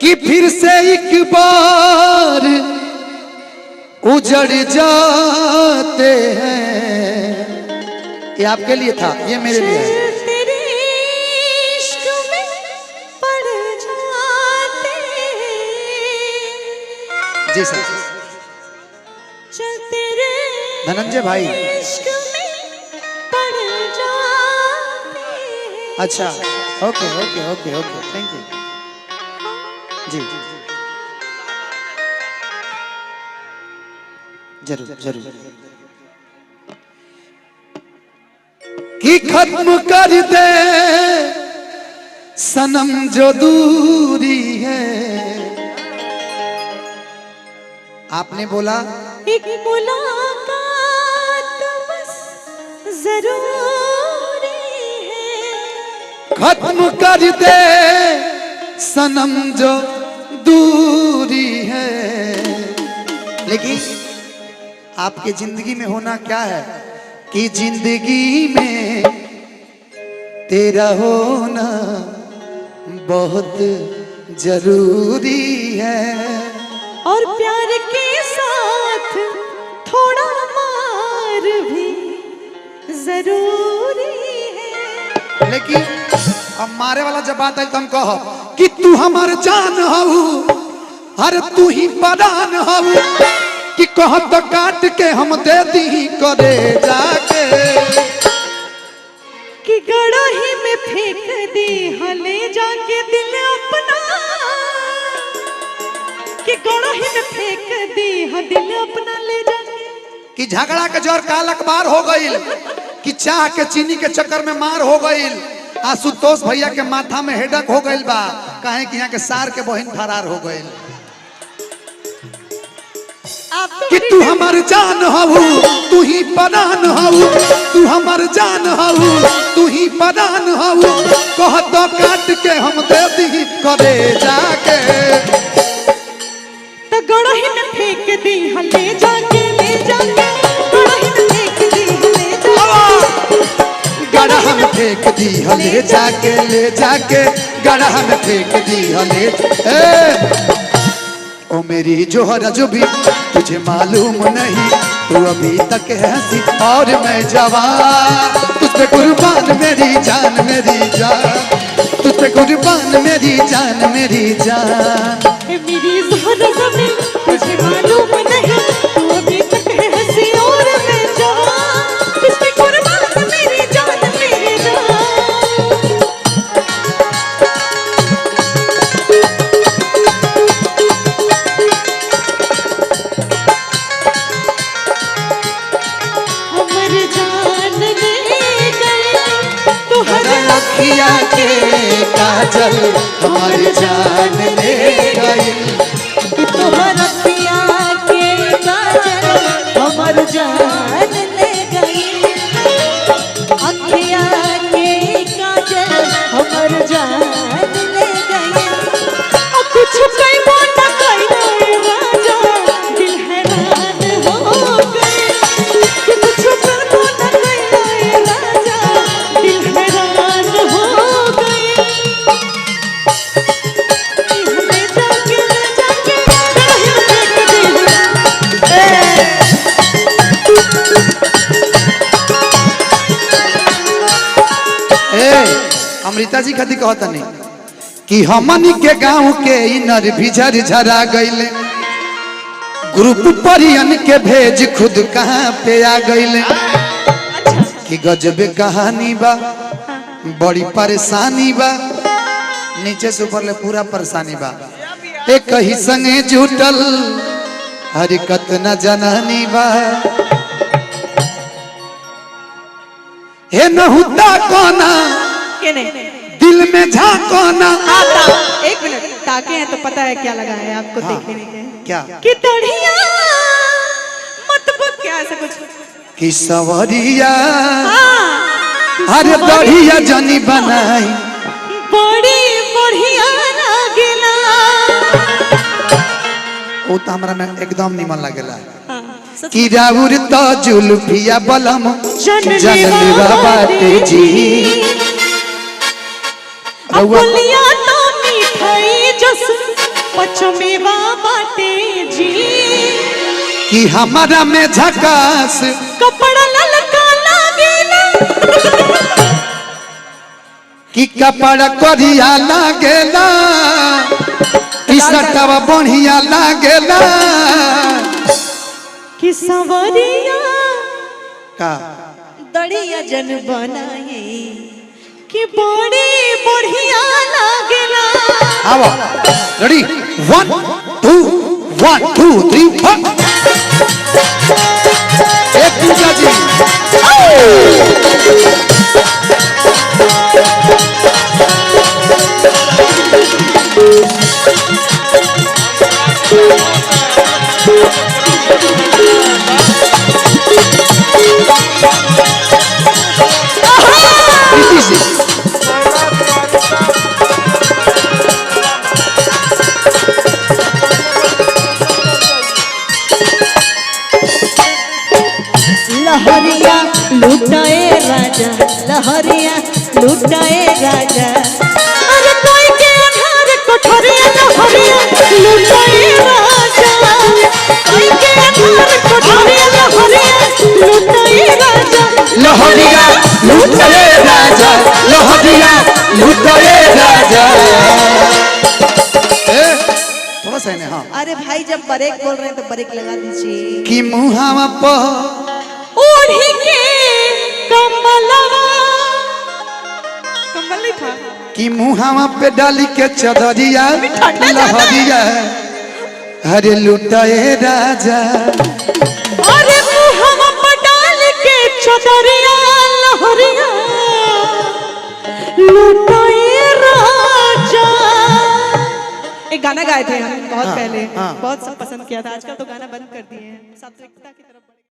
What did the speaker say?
कि फिर से एक बार उजड़ जाते हैं। ये आपके लिए था, ये मेरे लिए है। जी सर, धनंजय भाई। अच्छा, ओके ओके ओके ओके, थैंक यू जी। जरूर जरूर। कि खत्म कर दे सनम जो दूरी है। आपने बोला एक मुलाकात बस जरूरी है। खत्म कर दे सनम जो दूरी है। लेकिन आपकी जिंदगी में होना क्या है कि जिंदगी में तेरा होना बहुत जरूरी है। और प्यार के साथ थोड़ा मार भी जरूरी है। लेकिन अब मारे वाला जब बात है तो हम कहो कि तू हमार जान हऊ, अरे तू ही परान हऊ। कि कह तो काट के हम दे दी करे जाके। कि गड़ाही में फेंक दी हले जाके दिल अपना। कि गड़ाही में फेंक दी दिल अपना ले जाके। कि झगड़ा के जोर काल अखबार हो गईल। कि चाह के चीनी के चक्कर में मार हो गईल। आशुतोष भैया के माथा में हेडक हो गईल बा, कहे कि यहाँ के सार के बहन फरार हो गईल। कि तू हमार जान हऊ, तू ही परान हऊ। तू हमार जान हऊ, तू ही परान हऊ। कह तो काट के हम दे दी करे जाके। तो गड़ाही में फेंक दी हले जाके ले जाके। गड़ाही में फेंक दी हले जाके। गड़हा में फेंक दी हले जाके, ले जाके गड़हा में फेंक दी हले। ओ मेरी जोहरा जो भी तुझे मालूम नहीं, तू अभी तक है हंसी और मैं जवान। तुझ पे कुर्बान मेरी जान मेरी जान। तुझ पे कुर्बान मेरी जान मेरी जान। मेरी जोहरा जो भी तुझे मालूम नहीं, तू अभी तक है हंसी और मैं जवान। तुझ पे कुर्बान मेरी जान मेरी जान। अखिया के काजल हमारी जान ले गई। तुम्हारा पिया के काजल हमारी जान ले गई। अखिया के काजल हमारी जान ले गई। और कुछ कई मोटा कई राजा दिल हैरान हो गए। कुछ कर मोटा कई राजा दिल हैरान हो गए। हमें जाके जाके गड़ाही में फेंक दी। अमृता जी खाती कहता नहीं कि हमनी के गांव के इनर भी झरझरा गईले। ग्रुप परियन के भेज खुद कहाँ पे आ गईले। कि गजबे कहानी बा, बड़ी परेशानी बा। नीचे से ऊपर ले पूरा परेशानी बा। एक ही संगे जुटल हरकत न जनानी बा। हे नहुता कोना दिल में झांकोना। एक मिनट, ताके हैं तो पता है क्या लगा है आपको। हाँ, देखने में क्या कि तड़िया मतलब क्या ऐसा कुछ कि सवरिया। अरे बढ़िया जनी बनाई बड़ी बढ़िया लागेला। वो तो हमरा में एकदम निमन लगेला। कि राउर तो जुल्फिया बलम जनलेवा बाटे जी। बोलिया तो मिठाई जस कि हमारा में झकास कपड़ा ललका लागेला कि कपड़ा करिया लागेला कि सटवा बढ़िया लागेला कि सवरिया का दड़िया जन बनाए कि बड़ी बढ़िया लागेला। आवा रेडी 1 2 1 2 3 4 एक पूजा जी लहरिया लुटाए राजा, लहरिया लुटाए राजा, अरे कोई के अंधार कोठरिया लहरिया लुटाए राजा, कोई के अंधार कोठरिया लहरिया लुटाए राजा, लहरिया लुटाए राजा, लहरिया लुटाए राजा। थोड़ा सा है हाँ। अरे भाई जब ब्रेक बोल रहे हैं तो ब्रेक लगा दीजिए। कि मुहावा पर ओढ़ी के कम्बलवा, कम्बल नहीं था कि मुहावा पे डाली के चदरिया ठंडा लहरिया अरे लुटाए राजा, अरे मुहम्मा पर डाल के चदरिया लहरिया लुटाए राजा। एक गाना गाए थे हम बहुत पहले, बहुत सब पसंद किया था। आजकल तो गाना बंद कर दिए हैं, सात्विकता की तरफ।